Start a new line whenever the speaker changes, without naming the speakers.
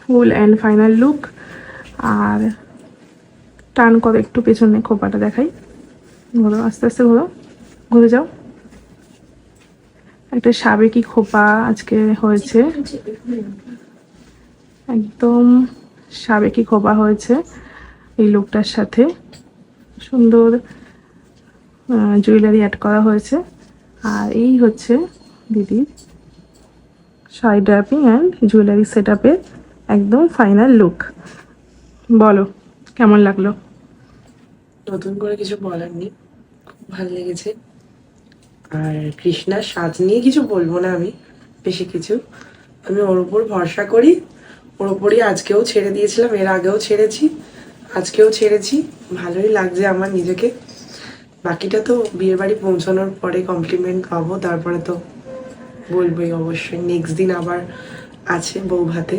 Full and final look. আর turn করো একটু পেছনে, খোপাটা দেখাই, ঘোরো আস্তে আস্তে, ঘোরো, ঘুরে যাও। একটা সাবেকি খোপা আজকে হয়েছে, একদম সাবেকি খোপা হয়েছে এই লুকটার সাথে। সুন্দর জুয়েলারি অ্যাড করা হয়েছে। আর এই হচ্ছে দিদির sari draping and jewellery set আপের একদম ফাইনাল লুক। বলো কেমন লাগলো?
নতুন করে কিছু বলার নেই, খুব ভালো লেগেছে। আর কৃষ্ণার সাজ নিয়ে কিছু বলবো না আমি, বেশি কিছু। আমি ওর উপর ভরসা করি, ওর উপরই আজকেও ছেড়ে দিয়েছিলাম, এর আগেও ছেড়েছি, আজকেও ছেড়েছি। ভালোই লাগছে আমার নিজেকে। বাকিটা তো বিয়ের বাড়ি পৌঁছানোর পরে কমপ্লিমেন্ট পাবো, তারপরে তো বলবোই অবশ্যই। নেক্সট দিন আবার আছে বউ ভাতে।